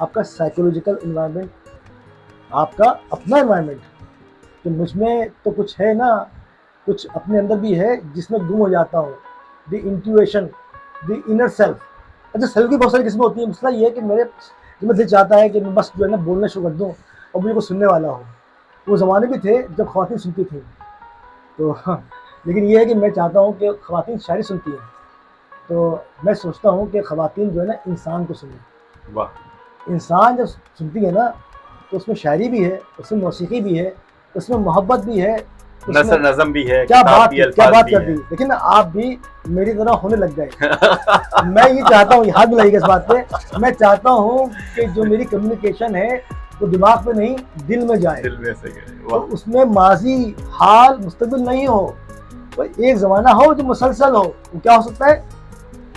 आपका साइकोलॉजिकल इन्वायरमेंट, आपका अपना इन्वायरमेंट। तो मुझमें तो कुछ है ना, कुछ अपने अंदर भी है जिसमें गुम हो जाता हूँ। The intuition, the inner self. अच्छा, सेल्फ की बहुत सारी किस्में होती है। मसला ये है कि मैं दिल चाहता है कि मैं बस जो है ना बोलना शुरू कर दूँ और मुझे को सुनने वाला हो। वो ज़माने भी थे जब ख़वातीन सुनती थी, तो लेकिन ये है कि मैं चाहता हूँ कि ख़वातीन शायरी सुनती हैं, तो मैं सोचता हूँ कि ख़वातीन जो है ना इंसान को सुने। वाह। इंसान जब सुनती है ना, तो उसमें शायरी भी है, उसमें मौसीकी भी है, उसमें मोहब्बत भी है, नसर नज़म भी है, क्या किताब बात भी, क्या अल्फाज बात भी कर है। दी। लेकिन आप भी मेरी तरह होने लग गए। मैं ये चाहता हूँ, हाथ मिलाइएगा इस बात पे, मैं चाहता हूँ कि जो मेरी कम्युनिकेशन है वो दिमाग में नहीं, दिल में जाए। दिल में से गए। तो वाह। उसमें माजी, हाल, मुस्तकबिल नहीं हो, तो एक ज़माना हो जो मुसलसल हो। वो क्या हो सकता है?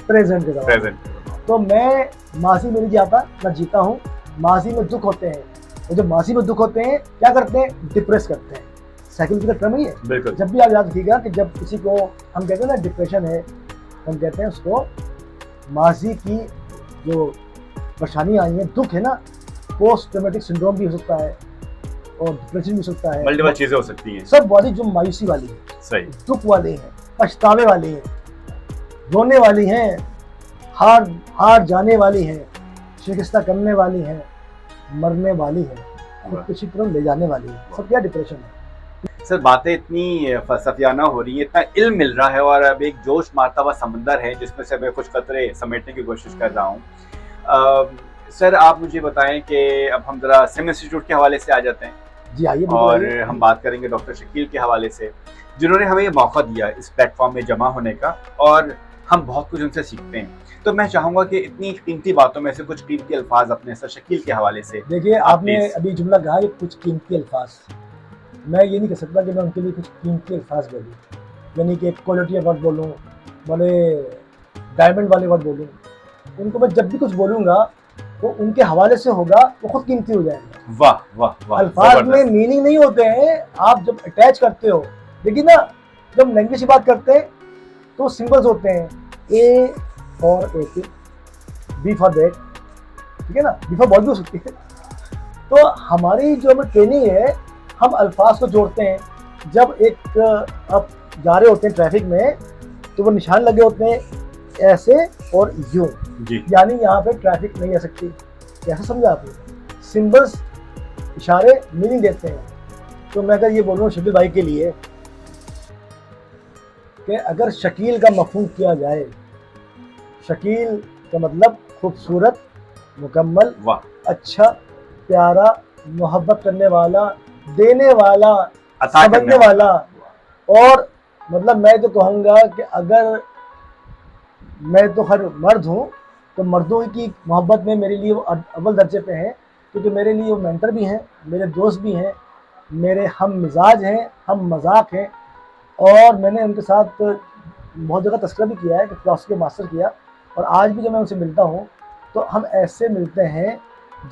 प्रेजेंट के ज़माना। प्रेजेंट। तो मैं माजी में नहीं जाता, मैं जीता हूँ। माजी में दुख होते हैं, और जब माजी में दुख होते हैं क्या करते हैं? डिप्रेस करते हैं। साइकोलॉजिकल टर्म ही है। बिल्कुल। जब भी आप याद रखिएगा कि जब किसी को हम कहते हैं ना डिप्रेशन है, हम कहते हैं उसको माजी की जो परेशानी आई है, दुख है ना, पोस्ट ट्रॉमेटिक सिंड्रोम भी हो सकता है और डिप्रेशन भी हो सकता है, मल्टीपल चीजें हो सकती हैं। सब वाली जो मायूसी वाली है, सही। दुख वाली हैं, पछतावे वाली हैं, रोने वाली हैं, हार जाने वाली हैं, शिकस्ता करने वाली हैं, मरने वाली हैं, खुदकुशी की तरफ ले जाने वाली है, सब क्या डिप्रेशन है। सर बातें इतनी फलसफियाना हो रही है, इतना इल्म मिल रहा है और अब एक जोश मारता हुआ समंदर है जिसमें से मैं कुछ कतरे समेटने की कोशिश कर रहा हूँ। सर आप मुझे बताएं कि अब हम जरा सिम इंस्टीट्यूट के हवाले से आ जाते हैं। जी आइए। और हम बात करेंगे डॉक्टर शकील के हवाले से, जिन्होंने हमें ये मौका दिया इस प्लेटफॉर्म में जमा होने का और हम बहुत कुछ उनसे सीखते हैं। तो मैं चाहूँगा कि इतनी कीमती बातों में से कुछ कीमती अल्फाज अपने सर शकील के हवाले से। देखिए आपने अभी जुमला कहा कि कुछ कीमती अल्फाज, मैं ये नहीं कह सकता कि मैं उनके लिए कुछ कीमती अल्फाज बोलूँ, यानी कि क्वालिटी वर्ड बोलूँ, बड़े डायमंड वाले वर्ड बोलूँ। उनको मैं जब भी कुछ बोलूँगा वो उनके हवाले से होगा, वो खुद कीमती हो जाएगा। वाह वाह वाह। अल्फाज में मीनिंग नहीं होते हैं, आप जब अटैच करते हो। देखिए ना, जब लैंग्वेज की बात करते हैं तो सिंबल्स होते हैं, ए और एपल, बी फॉर बैट, ठीक है ना, बी फॉर बॉल भी हो सकती है। तो हमारी जो हमें ट्रेनिंग है, हम अल्फाज को जोड़ते हैं। जब एक आप जा रहे होते हैं ट्रैफिक में तो वो निशान लगे होते हैं ऐसे और यूं, यानी यहाँ पे ट्रैफिक नहीं आ सकती। कैसे समझा आपने? सिंबल्स, इशारे मीनिंग देते हैं। तो मैं अगर ये बोल रहा हूँ शकील भाई के लिए कि अगर शकील का मफहूम किया जाए, शकील का मतलब खूबसूरत, मुकम्मल, अच्छा, प्यारा, मोहब्बत करने वाला, देने वाला, समझने वाला। और मतलब मैं तो कहूँगा कि अगर मैं तो हर मर्द हूँ तो मर्दों की मोहब्बत में मेरे लिए वो अव्वल दर्जे पे हैं, क्योंकि मेरे लिए वो मेंटर भी हैं, मेरे दोस्त भी हैं, मेरे हम मिजाज हैं, हम मजाक हैं। और मैंने उनके साथ बहुत जगह तस्करा भी किया है कि फिलॉसफी मास्टर किया, और आज भी जब मैं उनसे मिलता हूँ तो हम ऐसे मिलते हैं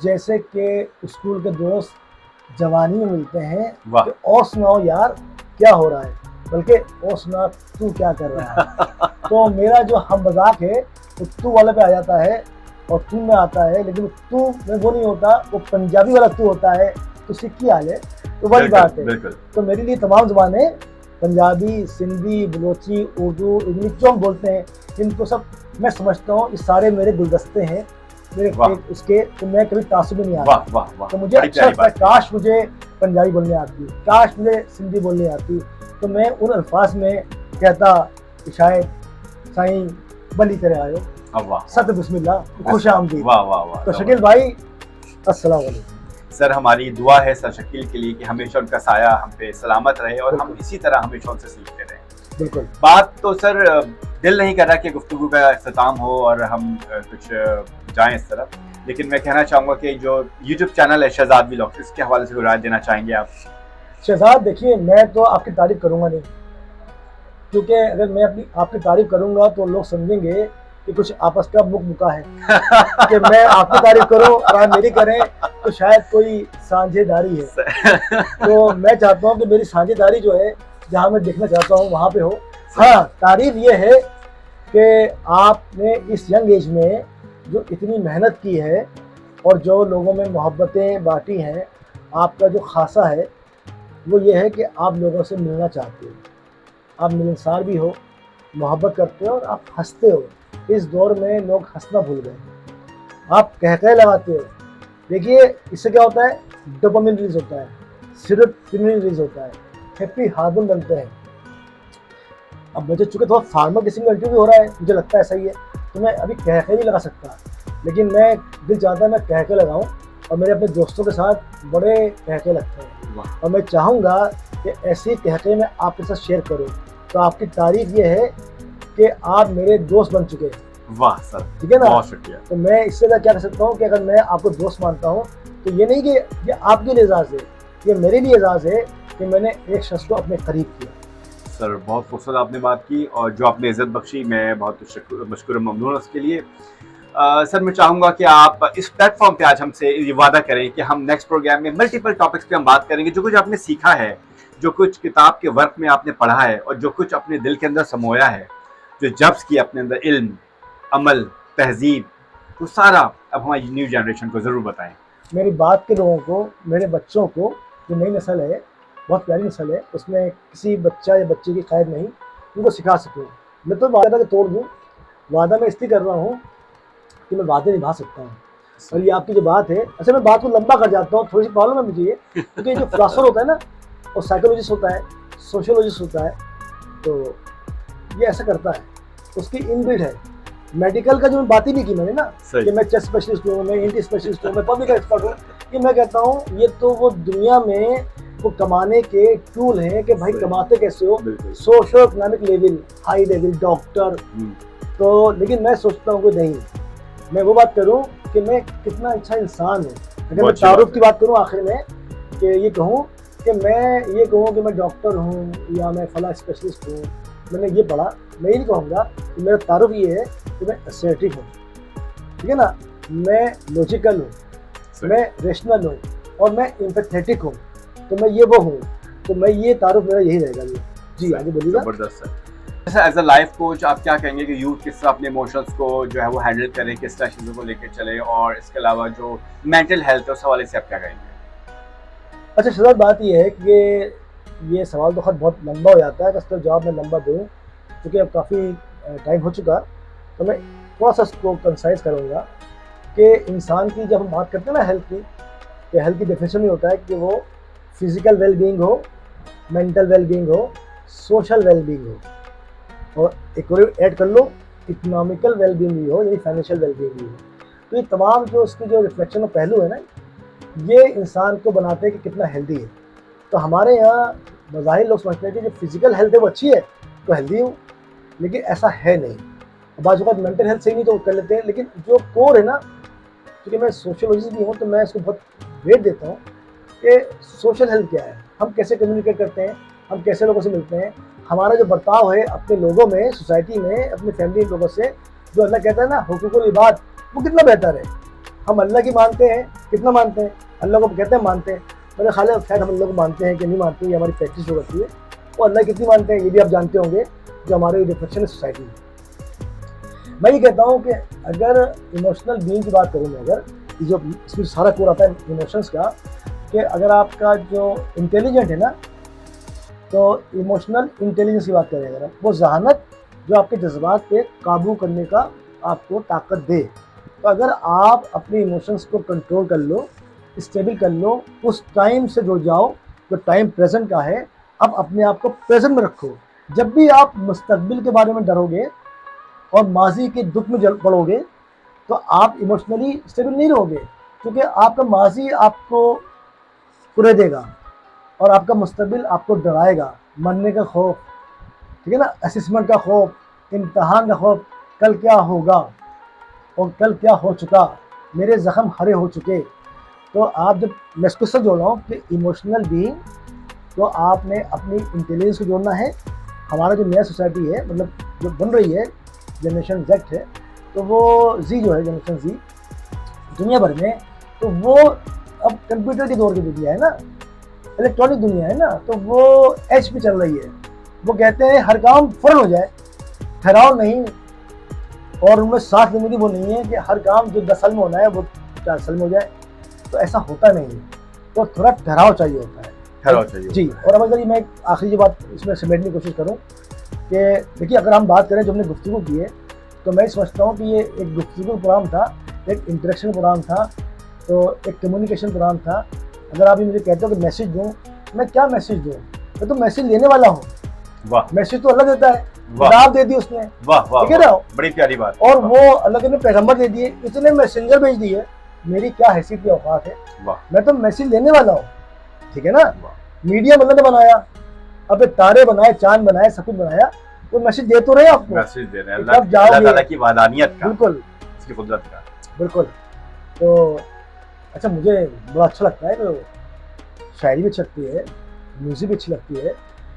जैसे कि स्कूल के दोस्त जवानी में मिलते हैं कि और सुनाओ यार क्या हो रहा है, बल्कि और सुना तू क्या कर रहा है। तो मेरा जो हम मजाक है वो तू वाले पे आ जाता है और तू में आता है, लेकिन तू में वो नहीं होता, वो पंजाबी वाला तू होता है। तो सिक्की हाल है, तो वही बात है। तो मेरे लिए तमाम ज़बानें, पंजाबी, सिंधी, बलोची, उर्दू, इंग्लिश जो हम बोलते हैं, इनको सब मैं समझता हूँ, ये सारे मेरे गुलदस्ते हैं मेरे उसके। तो मैं कभी तासुब नहीं आता। तो मुझे अच्छा लगता है, काश मुझे पंजाबी बोलने आती, काश मुझे सिंधी बोलने आती, तो मैं उन अल्फाज में कहता कि शायद साईं बली तरह आयो, सत बिस्मिल्लाह, खुश आमदीद। तो शकील भाई अस्सलाम वालेकुम। सर हमारी दुआ है सर शकील के लिए कि हमेशा उनका साया हम पे सलामत रहे और हम इसी तरह हमेशा उनसे सीखते रहें। बिल्कुल। बात तो सर दिल नहीं कर रहा कि गुफ्तगू का इख्तिताम हो और हम कुछ जाएं इस तरफ, लेकिन मैं कहना चाहूँगा कि जो यूट्यूब चैनल है शहजाद व्लॉग्स, इसके हवाले से राय देना चाहेंगे आप? शहजाद देखिए, मैं तो आपकी तारीफ करूँगा नहीं, क्योंकि अगर मैं आपकी तारीफ करूँगा तो लोग समझेंगे कि कुछ आपस का मुका है कि मैं आपकी तारीफ करूँ और आप मेरी करें, तो शायद कोई साझेदारी है। तो मैं चाहता हूँ कि मेरी साझेदारी जो है, जहाँ मैं देखना चाहता हूँ वहाँ पे हो। हाँ, तारीफ ये है कि आपने इस यंग एज में जो इतनी मेहनत की है और जो लोगों में मोहब्बतें बांटी हैं, आपका जो खासा है वो ये है कि आप लोगों से मिलना चाहते हो, आप मिलनसार भी हो, मोहब्बत करते हो और आप हंसते हो। इस दौर में लोग हंसना भूल गए, आप कहकहे लगाते हो। देखिए इससे क्या होता है, डोपामिन रिलीज होता है, सेरोटोनिन रिलीज होता है, हैप्पी हार्मोन बनते हैं। अब मुझे चूँकि थोड़ा फार्मर किसिंग का इंटरव्यू हो रहा है, मुझे लगता है ऐसा ही है, तो मैं अभी कहके नहीं लगा सकता, लेकिन मैं दिल चाहता है मैं कहके लगाऊं, और मेरे अपने दोस्तों के साथ बड़े कहके लगते हैं, और मैं चाहूँगा कि ऐसे कहके मैं आपके साथ शेयर करूँ। तो आपकी तारीफ ये है कि आप मेरे दोस्त बन चुके हैं। वाह सर, ठीक है ना, बहुत शुक्रिया। तो मैं इससे क्या कर सकता हूँ कि अगर मैं आपको दोस्त मानता हूँ तो ये नहीं कि ये आपके लिए एजाज़ है, ये मेरे लिए एजाज़ है कि मैंने एक शख्स को अपने करीब किया। सर बहुत खूबसूरत आपने बात की और जो आपने इज़्ज़त बख्शी, मैं बहुत मशकूर ममनून उसके लिए। सर मैं चाहूँगा कि आप इस प्लेटफॉर्म पे आज हमसे ये वादा करें कि हम नेक्स्ट प्रोग्राम में मल्टीपल टॉपिक्स पे हम बात करेंगे, जो कुछ आपने सीखा है, जो कुछ किताब के वर्क में आपने पढ़ा है और जो कुछ अपने दिल के अंदर समोया है, जो जब्स किया अपने अंदर, इल्म, अमल, तहजीब, वो सारा अब हमारी न्यू जनरेशन को ज़रूर बताएं। मेरी बात के लोगों को, मेरे बच्चों को, जो नई नस्ल है, बहुत प्यारी नस्ल है, उसमें किसी बच्चा या बच्चे की खैर नहीं, उनको सिखा सकूँ। मैं तो वादा के तोड़ दूँ, वादा मैं इसलिए कर रहा हूँ कि मैं वादे निभा सकता हूँ। और ये आपकी जो बात है, अच्छा मैं बात को लंबा कर जाता हूँ, थोड़ी सी प्रॉब्लम है मुझे ये, क्योंकि जो फिलोसोफर होता है ना, और साइकोलॉजिस्ट होता है, सोशियोलॉजिस्ट होता है, तो ये ऐसा करता है, उसकी इनबिल्ट है। मेडिकल का जो बात ही नहीं की मैंने ना, सही। कि मैं चेस्ट स्पेशलिस्ट हूँ, मैं एंटी स्पेशलिस्ट हूँ, मैं पब्लिक एक्सपर्ट हूँ, ये मैं कहता हूँ ये तो वो दुनिया में वो कमाने के टूल हैं कि भाई सही। कमाते कैसे हो, बिल्कुल। Socio economic level, high level, doctor. तो लेकिन मैं सोचता हूँ कि नहीं, मैं वो बात करूँ कि मैं कितना अच्छा इंसान हूँ। अगर मैं बहुत अच्छी तारुफ बात की बात करूँ आखिर में, कि ये कहूँ कि मैं ये कहूँ कि मैं डॉक्टर हूँ या मैं फला स्पेशलिस्ट हूँ, मैंने ये पढ़ा, मैं ये नहीं कहूँगा कि मेरा तारुफ ये है कि मैं असर्टिव हूँ, ठीक है ना, मैं लॉजिकल हूँ, मैं रेशनल हूँ और मैं एम्पैथेटिक हूँ, तो मैं ये वो हूँ, तो मैं ये तारुफ मेरा यही रहेगा। जी आगे बोलिएगा। ज़बरदस्त है। जैसे एज अ लाइफ कोच आप क्या कहेंगे कि यूथ किस तरह अपने इमोशंस को जो है वो हैंडल करें, किस तरह चीज़ों को लेकर चले, और इसके अलावा जो मेंटल हेल्थ है उस हवाले से आप क्या कहेंगे? अच्छा शहजाद, बात ये है कि ये सवाल तो खैर बहुत लंबा हो जाता है, तो जवाब मैं लंबा दूँ क्योंकि अब काफ़ी टाइम हो चुका, तो मैं थोड़ा सा इसको कंसाइज करूँगा कि इंसान की जब हम बात करते हैं ना हेल्थ की, तो हेल्थ की डेफिनेशन में होता है कि वो फिजिकल वेलबींग हो, मेंटल वेलबींग हो, सोशल वेलबींग हो, और एक और ऐड कर लो इकोनॉमिकल वेलबींग भी हो, यानी फाइनेंशियल वेलबींग भी हो। तो ये तमाम जो उसकी जो रिफ्लेक्शन और पहलू है ना, ये इंसान को बनाते हैं कि कितना हेल्दी है। तो हमारे यहाँ बज़ाहिर लोग समझते हैं कि जो फिजिकल हेल्थ है वो अच्छी है तो हेल्दी हूँ, लेकिन ऐसा है नहीं। बाज़ औक़ात मेंटल हेल्थ सही नहीं तो कर लेते हैं, लेकिन जो कोर है ना, क्योंकि मैं सोशियोलॉजिस्ट भी हूँ तो मैं इसको बहुत वेट देता हूँ कि सोशल हेल्थ क्या है, हम कैसे कम्युनिकेट करते हैं, हम कैसे लोगों से मिलते हैं, हमारा जो बर्ताव है अपने लोगों में, सोसाइटी में, अपनी फैमिली लोगों से, जो अल्लाह कहता है ना हुकूकुल इबाद, वो कितना बेहतर है। हम अल्लाह की मानते हैं, कितना मानते हैं, अल्लाह को कहते हैं मानते हैं, मतलब खाली शायद हम अल्लाह को मानते हैं कि नहीं मानते, ये हमारी प्रैक्टिस हो जाती है। वो अल्लाह कितनी मानते हैं ये भी आप जानते होंगे, जो हमारे रिफ्लेक्शन है सोसाइटी में। मैं ये कहता हूँ कि अगर इमोशनल बीइंग की बात करूँ मैं, अगर जो इसमें सारा कोर आता है इमोशंस का, कि अगर आपका जो इंटेलिजेंट है ना, तो इमोशनल इंटेलिजेंस की बात करें अगर आप, वो जहानत जो आपके जज्बात पे काबू करने का आपको ताकत दे। तो अगर आप अपने इमोशंस को कंट्रोल कर लो, स्टेबल कर लो, उस टाइम से जुड़ जाओ जो टाइम प्रेजेंट का है, अब अपने आप को प्रेजेंट में रखो। जब भी आप मुस्तकबिल के बारे में डरोगे और माजी के दुख में पड़ोगे तो आप इमोशनली स्टेबल नहीं रहोगे, क्योंकि आपका माजी आपको कुरेदेगा और आपका मुस्तकबिल आपको डराएगा। मरने का खौफ, ठीक है ना, असेसमेंट का खौफ, इम्तहान का खौफ, कल क्या होगा और कल क्या हो चुका, मेरे ज़ख्म हरे हो चुके। तो आप जब, मैं इसको से जोड़ रहा हूँ कि इमोशनल बीइंग, तो आपने अपनी इंटेलिजेंस को जोड़ना है। हमारा जो नया सोसाइटी है, मतलब जो बन रही है जनरेशन जेड है, तो वो जी जो है जनरेशन जी दुनिया भर में, तो वो अब कंप्यूटर के दौर की दुनिया है ना, इलेक्ट्रॉनिक दुनिया है ना, तो वो एच पे चल रही है। वो कहते हैं हर काम फ़ौरन हो जाए, ठहराव नहीं, और उनमें सांस लेने की वो नहीं है कि हर काम जो 10 साल में होना है वो 4 साल में हो जाए, तो ऐसा होता नहीं है। तो थोड़ा ठहराव चाहिए होता है, ठहराव चाहिए जी। और अब अगर मैं आखिरी जो बात इसमें समेटने की कोशिश करूँ कि देखिए, अगर हम बात करें जो हमने गुफ्तगू की है, तो मैं समझता हूँ कि ये एक गुफ्तगू प्रोग्राम था, एक इंटरेक्शन प्रोग्राम था, तो एक कम्युनिकेशन प्रोग्राम था। अगर आप मुझे कहते हो कि मैसेज दूँ, मैं क्या मैसेज दूँ, मैं तो मैसेज लेने वाला हूँ। वाह, मैसेज तो अल्लाह देता है, वाह, किताब दे दी उसने, वाह वाह, ठीक है ना, बड़ी प्यारी बात। और वो अल्लाह ने पैगंबर दे दिए, इतने मैसेंजर भेज दिए, मेरी क्या हैसियत की औकात है, मैं तो मैसेज लेने वाला हूँ, ठीक है ना। मीडियम अल्लाह ने बनाया, अब तारे बनाए, चांद बनाए, सब कुछ बनाया, तो मैसेज दे तो रहे आपको, मैसेज दे रहे हैं अल्लाह ताला की वादानियत का, बिल्कुल, उसकी कुदरत का, बिल्कुल। तो अच्छा, मुझे बड़ा अच्छा लगता है, तो शायरी भी अच्छी लगती है, म्यूजिक भी अच्छी लगती है।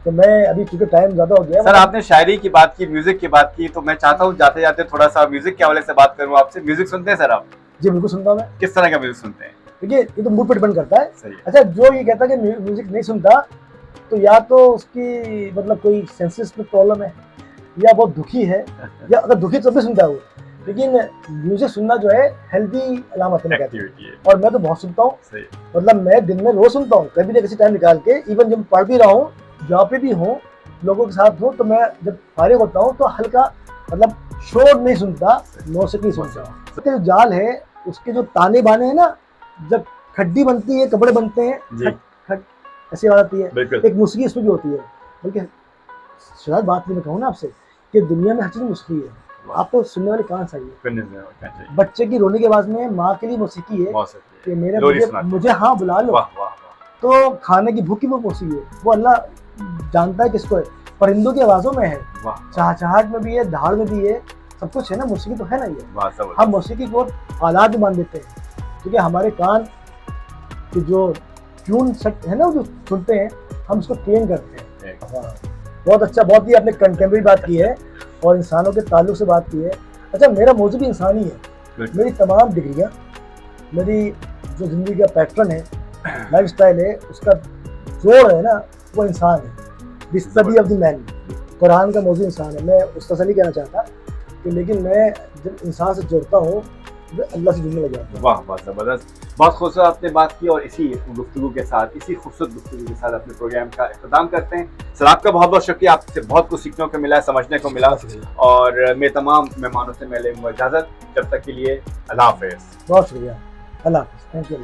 तो मैं अभी चूंकि टाइम ज़्यादा हो गया सर, आपने शायरी की बात की, म्यूजिक की बात की, तो मैं चाहता हूँ जाते जाते थोड़ा सा म्यूजिक के हवाले से बात करूँ आपसे। म्यूजिक सुनते हैं सर आप? जी बिल्कुल सुनता हूँ मैं। किस तरह का म्यूजिक सुनते हैं? देखिए, ये तो मूड पर डिपेंड करता है। सही है। अच्छा, जो ये कहता है कि म्यूजिक नहीं सुनता, तो या तो उसकी मतलब कोई सेंसेस में प्रॉब्लम है, या बहुत दुखी है, या अगर दुखी तो भी सुनता है वो। लेकिन म्यूजिक सुनना जो है हेल्दी अलामत है, मैं कहता हूँ। एक्टिविटी है। और मैं तो बहुत सुनता हूँ, सही। मतलब मैं दिन में रोज सुनता हूँ, कभी ना किसी टाइम निकाल के। इवन जब पढ़ भी रहा हूँ, जहाँ पे भी हूँ, लोगों के साथ हूँ, तो मैं जब फारिग होता हूँ तो हल्का मतलब शोर नहीं सुनता, मौसीकी सुनता हूँ। उसके जो जाल है, उसके जो ताने बाने हैं ना, जब खड्डी बनती है, कपड़े बनते हैं, जी। खट खट ऐसी आवाज आती है, बिल्कुल। एक मौसीकी इसमें भी होती है। बल्कि शायद बात नहीं मैं कहूँ ना आपसे कि दुनिया में हर चीज़ मौसीकी है, आपको सुनने वाले कान चाहिए। चाहिए। बच्चे की रोने की आवाज में माँ के लिए मौसीकी है मौसीकी कि है। मेरे लोरी मुझे सुनाते मुझे हाँ बुला लो। वाह वाह वाह। तो खाने की भूख की वो मौसीकी है, वो अल्लाह जानता है किसको है। परिंदों की आवाज़ों में है, वाह चहचहाहट में भी है, दहाड़ में भी है, सब कुछ है ना, मौसीकी तो है ना ये। वाह जबरदस्त। हम मौसीकी को आलात में मान देते हैं, क्योंकि हमारे कान की जो ट्यून सेट है ना, वो जो सुनते हैं, हम उसको ट्रेन करते हैं। हाँ, बहुत अच्छा, बहुत ही आपने कंटेम्प्रेरी बात की है और इंसानों के ताल्लुक से बात की है। अच्छा, मेरा मौजू भी इंसानी है। मेरी तमाम डिग्रियाँ, मेरी जो ज़िंदगी का पैटर्न है, लाइफ स्टाइल है, उसका जोड़ है ना, वो इंसान है। The study of the man, Quran का मौजू इंसान है। मैं उस तरह नहीं कहना चाहता कि, लेकिन मैं जब इंसान से जुड़ता हूँ तो अल्लाह से जुड़ने लग जाता हूँ। वाह वाह जबरदस्त, बहुत खूबसूरत आपने बात की। और इसी गुफ्तगू के साथ, इसी खूबसूरत गुफ्तगू के साथ अपने प्रोग्राम का इख्तिताम करते हैं। सर आपका बहुत बहुत शुक्रिया, आपसे बहुत कुछ सीखने को मिला, समझने को मिला। और मैं तमाम मेहमानों से मैं लूँगा इजाज़त, जब तक के लिए अल्लाह हाफ़िज़। बहुत शुक्रिया, अल्लाह हाफ़िज़, थैंक यू।